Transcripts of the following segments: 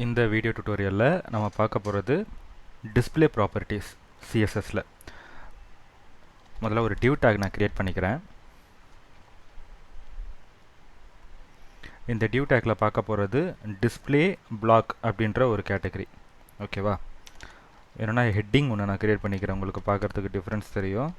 இந்த வீடியோ டுட்டோரியலில் நம்ம பார்க்க போகிறது டிஸ்பிளே ப்ராப்பர்ட்டிஸ் சிஎஸ்எஸ்ல. முதல்ல ஒரு டிவ் டேக் நான் கிரியேட் பண்ணிக்கிறேன். இந்த டிவ் டேக்கில் பார்க்க போகிறது டிஸ்பிளே பிளாக் அப்படின்ற ஒரு கேட்டகரி. ஓகேவா? என்னன்னா ஹெட்டிங் ஒன்று நான் கிரியேட் பண்ணிக்கிறேன், உங்களுக்கு பார்க்குறதுக்கு டிஃப்ரென்ஸ் தெரியும்.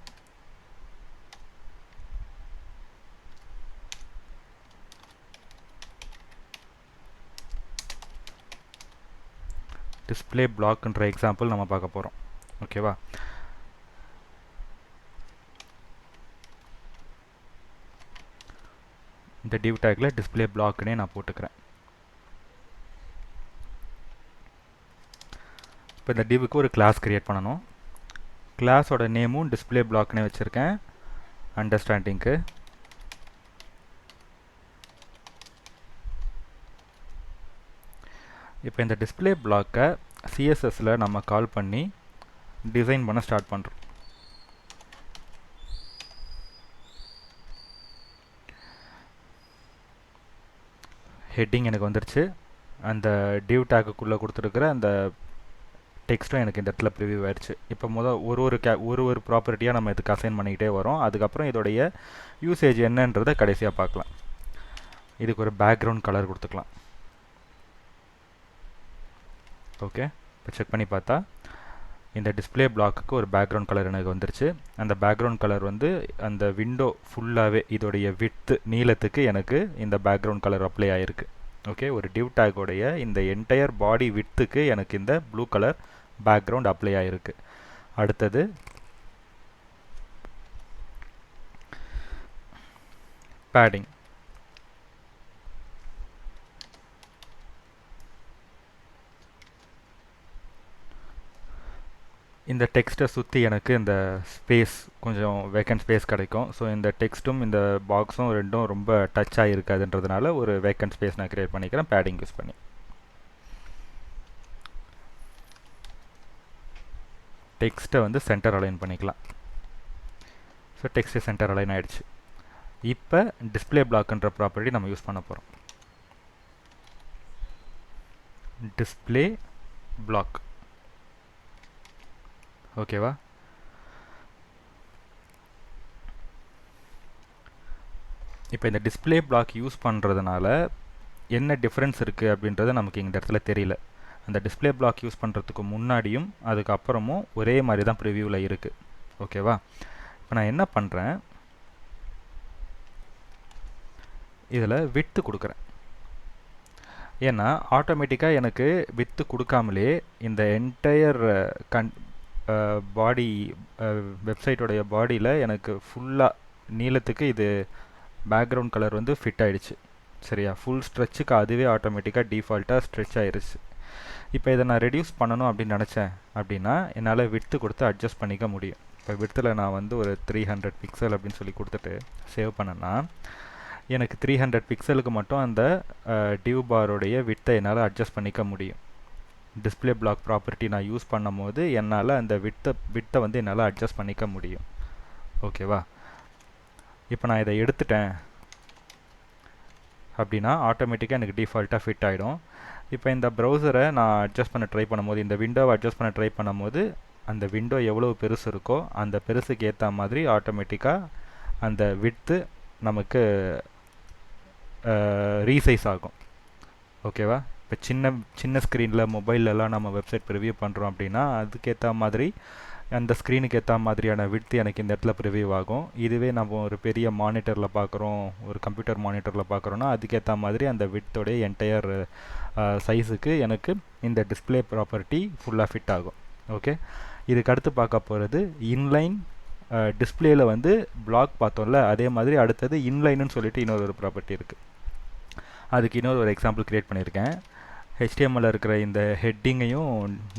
டிஸ்பிளே பிளாக்ன்ற எக்ஸாம்பிள் நம்ம பார்க்க போகிறோம். ஓகேவா? இந்த டிவ் டேக்கில் டிஸ்பிளே பிளாக்னே நான் போட்டுக்கிறேன். இப்போ இந்த டிவுக்கு ஒரு கிளாஸ் கிரியேட் பண்ணணும். கிளாஸோட நேமும் டிஸ்பிளே பிளாக்னே வச்சுருக்கேன் அண்டர்ஸ்டாண்டிங்க்கு. இப்போ இந்த டிஸ்பிளே பிளாக்கை சிஎஸ்எஸ்ல நம்ம கால் பண்ணி டிசைன் பண்ண ஸ்டார்ட் பண்ணுறோம். ஹெட்டிங் எனக்கு வந்துருச்சு. அந்த டிவ் டேக்குள்ளே கொடுத்துருக்குற அந்த டெக்ஸ்ட்டும் எனக்கு இந்த இடத்துல ப்ரிவியூ ஆயிடுச்சு. இப்போ ஒரு ப்ராப்பர்ட்டியாக நம்ம இதுக்கு அசைன் பண்ணிக்கிட்டே வரோம். அதுக்கப்புறம் இதோடைய யூசேஜ் என்னன்றதை கடைசியாக பார்க்கலாம். இதுக்கு ஒரு பேக்ரவுண்ட் கலர் கொடுத்துக்கலாம். ஓகே, இப்போ செக் பண்ணி பார்த்தா இந்த டிஸ்பிளே பிளாக்குக்கு ஒரு பேக்ரவுண்ட் கலர் எனக்கு வந்துருச்சு. அந்த பேக்ரவுண்ட் கலர் வந்து அந்த விண்டோ ஃபுல்லாகவே இதோடைய விட்த் நீளத்துக்கு எனக்கு இந்த பேக்ரவுண்ட் கலர் அப்ளை ஆகிருக்கு. ஓகே, ஒரு டிவ் டேக்கோடைய இந்த என்டையர் பாடி விட்த்துக்கு எனக்கு இந்த ப்ளூ கலர் பேக்ரவுண்ட் அப்ளை ஆகிருக்கு. அடுத்தது பேடிங். இந்த டெக்ஸ்ட்டை சுற்றி எனக்கு இந்த ஸ்பேஸ் கொஞ்சம் வேக்கன்ட் ஸ்பேஸ் கிடைக்கும். ஸோ இந்த டெக்ஸ்ட்டும் இந்த பாக்ஸும் ரெண்டும் ரொம்ப டச் ஆகிருக்காதுன்றதுனால ஒரு வேக்கன்ட் ஸ்பேஸ் நான் கிரியேட் பண்ணிக்கிறேன் பேடிங் யூஸ் பண்ணி. டெக்ஸ்ட்டை வந்து சென்டர் அலைன் பண்ணிக்கலாம். ஸோ டெக்ஸ்ட்டு சென்டர் அலைன் ஆகிடுச்சு. இப்போ டிஸ்பிளே பிளாக்ன்ற ப்ராப்பர்ட்டி நம்ம யூஸ் பண்ண போகிறோம். Display block. ஓகேவா? இப்போ இந்த டிஸ்பிளே பிளாக் யூஸ் பண்ணுறதுனால என்ன டிஃப்ரென்ஸ் இருக்குது அப்படின்றது நமக்கு இந்த இடத்துல தெரியல. அந்த டிஸ்பிளே பிளாக் யூஸ் பண்ணுறதுக்கு முன்னாடியும் அதுக்கப்புறமும் ஒரே மாதிரி தான் ப்ரிவியூவில் இருக்குது. ஓகேவா? இப்போ நான் என்ன பண்ணுறேன், இதில் விட்த்து கொடுக்குறேன். ஏன்னா ஆட்டோமேட்டிக்காக எனக்கு விட்த்து கொடுக்காமலே இந்த என்டையர் பாடி வெப்சைட்டோடைய பாடியில் எனக்கு ஃபுல்லாக நீளத்துக்கு இது பேக்ரவுண்ட் கலர் வந்து ஃபிட் ஆகிடுச்சு. சரியா? ஃபுல் ஸ்ட்ரெச்சுக்கு அதுவே ஆட்டோமேட்டிக்காக டிஃபால்ட்டாக ஸ்ட்ரெச் ஆகிடுச்சு. இப்போ இதை நான் ரெடியூஸ் பண்ணணும் அப்படின்னு நினச்சேன் அப்படின்னா என்னால் விட்த்து கொடுத்து அட்ஜஸ்ட் பண்ணிக்க முடியும். இப்போ விட்த்தில் நான் வந்து ஒரு 300 பிக்சல் அப்படின்னு சொல்லி கொடுத்துட்டு சேவ் பண்ணேன்னா எனக்கு 300 பிக்சலுக்கு மட்டும் அந்த டிவ் பாரோடைய விட்த்தை என்னால் அட்ஜஸ்ட் பண்ணிக்க முடியும். டிஸ்பிளே பிளாக் ப்ராப்பர்ட்டி நான் யூஸ் பண்ணும் போது என்னால் அந்த விட்த்தை வந்து என்னால் அட்ஜஸ்ட் பண்ணிக்க முடியும். ஓகேவா? இப்போ நான் இதை எடுத்துட்டேன் அப்படின்னா ஆட்டோமேட்டிக்காக எனக்கு டிஃபால்ட்டாக ஃபிட் ஆகிடும். இப்போ இந்த ப்ரௌசரை நான் அட்ஜஸ்ட் பண்ண ட்ரை பண்ணும்போது, இந்த விண்டோவை அட்ஜஸ்ட் பண்ண ட்ரை பண்ணும்போது அந்த விண்டோ எவ்வளோ பெருசு இருக்கோ அந்த பெருசுக்கு ஏற்ற மாதிரி ஆட்டோமேட்டிக்காக அந்த விட்த்து நமக்கு ரீசைஸ் ஆகும். ஓகேவா? இப்போ சின்ன ஸ்க்ரீனில் மொபைல்லலாம் நம்ம வெப்சைட் ப்ரிவியூ பண்ணுறோம் அப்படின்னா அதுக்கேற்ற மாதிரி அந்த ஸ்க்ரீனுக்கு ஏற்ற மாதிரியான விட்த்து எனக்கு இந்த இடத்துல ப்ரிவியூ ஆகும். இதுவே நம்ம ஒரு பெரிய மானிட்டரில் பார்க்குறோம், ஒரு கம்ப்யூட்டர் மானிட்டரில் பார்க்குறோன்னா அதுக்கேற்ற மாதிரி அந்த விட்த்தோடைய என்டையர் சைஸுக்கு எனக்கு இந்த டிஸ்பிளே ப்ராப்பர்ட்டி ஃபுல்லாக ஃபிட் ஆகும். ஓகே, இதுக்கு அடுத்து பார்க்க போகிறது இன்லைன். டிஸ்பிளேயில் வந்து பிளாக் பார்த்தோம்ல, அதே மாதிரி அடுத்தது இன்லைன்னு சொல்லிட்டு இன்னொரு ப்ராப்பர்ட்டி இருக்குது. அதுக்கு இன்னொரு எக்ஸாம்பிள் க்ரியேட் பண்ணியிருக்கேன். HTML இருக்கிற இந்த ஹெட்டிங்கையும்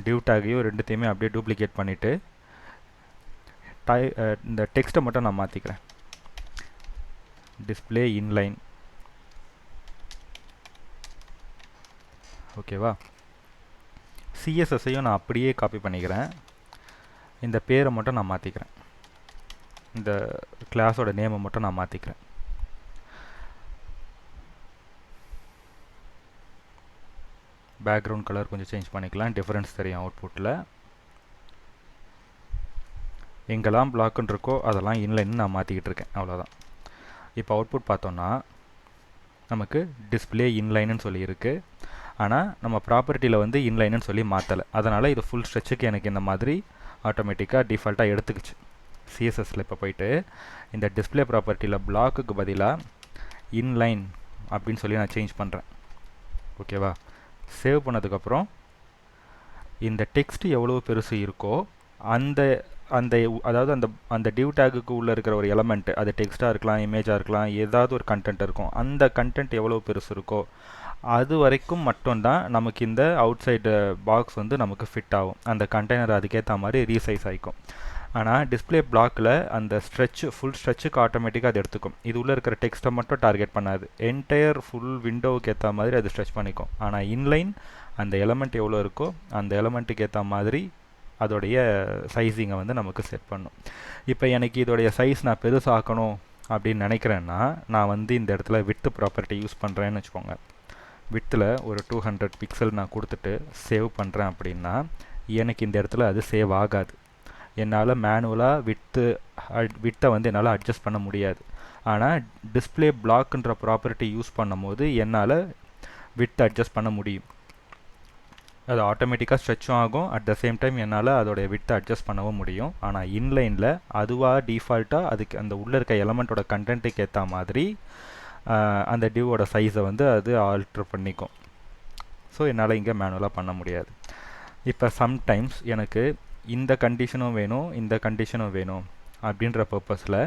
டிவ் டேக்கையும் ரெண்டுத்தையுமே அப்படியே டூப்ளிகேட் பண்ணிவிட்டு இந்த டெக்ஸ்ட்டை மட்டும் நான் மாற்றிக்கிறேன். Display inline. ஓகேவா? சிஎஸ்எஸ்ஸையும் நான் அப்படியே காப்பி பண்ணிக்கிறேன். இந்த பேரை மட்டும் நான் மாற்றிக்கிறேன். இந்த கிளாஸோட நேமை மட்டும் நான் மாற்றிக்கிறேன். பேக்ரவுண்ட் கலர் கொஞ்சம் சேஞ்ச் பண்ணிக்கலாம், டிஃப்ரென்ஸ் தெரியும் அவுட்புட்டில். எங்கெல்லாம் பிளாக்குன்னு இருக்கோ அதெல்லாம் இன்லைன்னு நான் மாற்றிக்கிட்டு இருக்கேன், அவ்வளோதான். இப்போ அவுட்புட் பார்த்தோன்னா நமக்கு டிஸ்பிளே இன்லைன்னு சொல்லியிருக்கு. ஆனால் நம்ம ப்ராப்பர்ட்டியில் வந்து இன்லைன்னு சொல்லி மாற்றலை. அதனால் இது ஃபுல் ஸ்ட்ரெச்சுக்கு எனக்கு இந்த மாதிரி ஆட்டோமேட்டிக்காக டிஃபால்ட்டாக எடுத்துக்கிச்சு. சிஎஸ்எஸில் இப்போ போயிட்டு இந்த டிஸ்பிளே ப்ராப்பர்ட்டியில் பிளாக்குக்கு பதிலாக இன்லைன் அப்படின்னு சொல்லி நான் சேஞ்ச் பண்ணுறேன். ஓகேவா? சேவ் பண்ணதுக்கப்புறம் இந்த டெக்ஸ்ட் எவ்வளோ பெருசு இருக்கோ அந்த அந்த அதாவது அந்த அந்த டிவ் டேக்குக்கு உள்ளே இருக்கிற ஒரு எலமெண்ட், அது டெக்ஸ்ட்டாக இருக்கலாம், இமேஜாக இருக்கலாம், ஏதாவது ஒரு கண்டென்ட் இருக்கும், அந்த கண்டென்ட் எவ்வளோ பெருசு இருக்கோ அது வரைக்கும் மட்டும்தான் நமக்கு இந்த அவுட் சைடு பாக்ஸ் வந்து நமக்கு ஃபிட் ஆகும். அந்த கண்டெய்னர் அதுக்கேற்ற மாதிரி ரீசைஸ் ஆகிக்கும். ஆனால் டிஸ்பிளே பிளாக்கில் அந்த ஃபுல் ஸ்ட்ரெச்சுக்கு ஆட்டோமேட்டிக்காக அது எடுத்துக்கும். இது உள்ளே இருக்கிற டெக்ஸ்ட்டை மட்டும் டார்கெட் பண்ணாது, என்டையர் ஃபுல் விண்டோவுக்கு ஏற்ற மாதிரி அது ஸ்ட்ரெச் பண்ணிக்கும். ஆனால் இன்லைன் அந்த எலமெண்ட் எவ்வளோ இருக்கோ அந்த எலமெண்ட்டுக்கு ஏற்ற மாதிரி அதோடைய சைஸிங்கை வந்து நமக்கு செட் பண்ணும். இப்போ எனக்கு இதோடைய சைஸ் நான் பெருசாக்கணும் அப்படின்னு நினைக்கிறேன்னா நான் வந்து இந்த இடத்துல விட்த் ப்ராப்பர்ட்டி யூஸ் பண்ணுறேன்னு வச்சுக்கோங்க. வித்தில் ஒரு 200 பிக்சல் நான் கொடுத்துட்டு சேவ் பண்ணுறேன் அப்படின்னா எனக்கு இந்த இடத்துல அது சேவ் ஆகாது. என்னால் மேனுவலாக வித்தை வந்து என்னால் அட்ஜஸ்ட் பண்ண முடியாது. ஆனால் டிஸ்பிளே பிளாக்ன்ற ப்ராப்பர்ட்டி யூஸ் பண்ணும் போது என்னால் வித்தை அட்ஜஸ்ட் பண்ண முடியும். அது ஆட்டோமேட்டிக்காக ஸ்ட்ரெச்சும் ஆகும், அட் த சேம் டைம் என்னால் அதோடைய வித்தை அட்ஜஸ்ட் பண்ணவும் முடியும். ஆனால் இன்லைனில் அதுவாக டிஃபால்ட்டாக அதுக்கு அந்த உள்ளே இருக்க எலமெண்ட்டோட கண்டென்ட்டுக்கு ஏற்ற மாதிரி அந்த டிவோட சைஸை வந்து அது ஆல்ட்ரு பண்ணிக்கும். ஸோ என்னால் இங்கே மேனுவலாக பண்ண முடியாது. இப்போ சம்டைம்ஸ் எனக்கு இந்த கண்டிஷனும் வேணும் இந்த கண்டிஷனும் வேணும் அப்படின்ற பர்பஸில்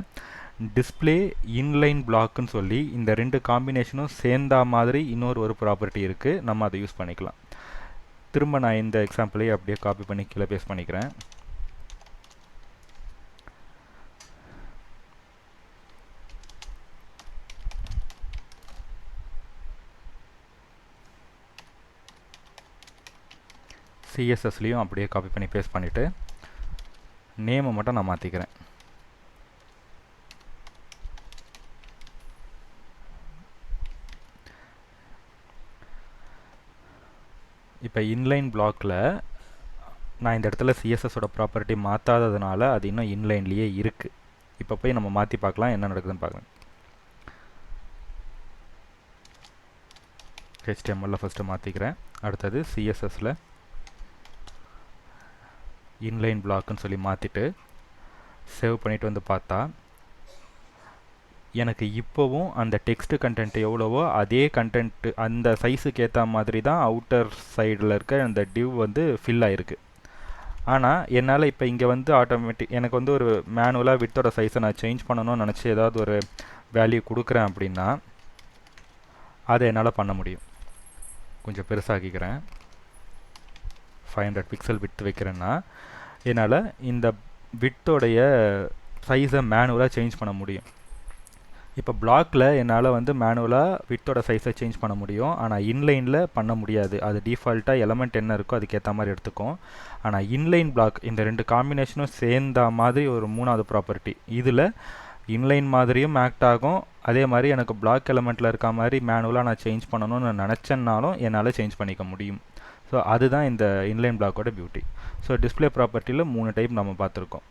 டிஸ்பிளே இன்லைன் பிளாக்குன்னு சொல்லி இந்த ரெண்டு காம்பினேஷனும் சேர்ந்தா மாதிரி ஒரு ப்ராப்பர்ட்டி இருக்குது, நம்ம அதை யூஸ் பண்ணிக்கலாம். திரும்ப நான் இந்த எக்ஸாம்பிளையே அப்படியே காப்பி பண்ணி கீழே பேஸ்ட் பண்ணிக்கிறேன். சிஎஸ்எஸ்லேயும் அப்படியே காப்பி பண்ணி பேஸ்ட் பண்ணிவிட்டு நேமை மட்டும் நான் மாற்றிக்கிறேன். இப்போ இன்லைன் பிளாக்கில் நான் இந்த இடத்துல சிஎஸ்எஸோட ப்ராப்பர்ட்டி மாற்றாததுனால அது இன்னும் இன்லைன்லேயே இருக்குது. இப்போ போய் நம்ம மாற்றி பார்க்கலாம், என்ன நடக்குதுன்னு பார்க்கலாம். HTML ஃபஸ்ட்டு மாற்றிக்கிறேன். அடுத்தது சிஎஸ்எஸில் இன்லைன் பிளாக்குன்னு சொல்லி மாற்றிட்டு சேவ் பண்ணிவிட்டு வந்து பார்த்தா எனக்கு இப்போவும் அந்த டெக்ஸ்ட் கண்டென்ட் எவ்வளவோ அதே கண்டென்ட்டு அந்த சைஸுக்கு ஏற்ற மாதிரி தான் அவுட்டர் சைடில் இருக்க அந்த டிவ் வந்து ஃபில் ஆகிருக்கு. ஆனால் என்னால் இப்போ இங்கே வந்து எனக்கு வந்து ஒரு மேனுவலாக வித்தோட சைஸை நான் சேஞ்ச் பண்ணணும்னு நினச்சி ஏதாவது ஒரு வேல்யூ கொடுக்குறேன் அப்படின்னா அதை என்னால் பண்ண முடியும். கொஞ்சம் பெருசாகிக்கிறேன், 500 பிக்சல் விட்டு வைக்கிறேன்னா என்னால் இந்த வித்தோடைய சைஸை மேனுவலாக சேஞ்ச் பண்ண முடியும். இப்போ பிளாக்கில் என்னால் வந்து மேனுவலாக வித்தோட சைஸை சேஞ்ச் பண்ண முடியும், ஆனால் இன்லைனில் பண்ண முடியாது. அது டிஃபால்ட்டாக எலமெண்ட் என்ன இருக்கோ அதுக்கேற்ற மாதிரி எடுத்துக்கும். ஆனால் இன்லைன் பிளாக் இந்த ரெண்டு காம்பினேஷனும் சேர்ந்த மாதிரி ஒரு மூணாவது ப்ராப்பர்ட்டி, இதில் இன்லைன் மாதிரியும் ஆக்ட் ஆகும், அதே மாதிரி எனக்கு பிளாக் எலமெண்ட்டில் இருக்க மாதிரி மேனுவலாக நான் சேஞ்ச் பண்ணணும்னு நினச்சேன்னாலும் என்னால் சேஞ்ச் பண்ணிக்க முடியும். ஸோ அதுதான் இந்த இன்லைன் பிளாக்கோட பியூட்டி. ஸோ டிஸ்பிளே ப்ராப்பர்ட்டியில் 3 டைப் நம்ம பார்த்துருக்கோம்.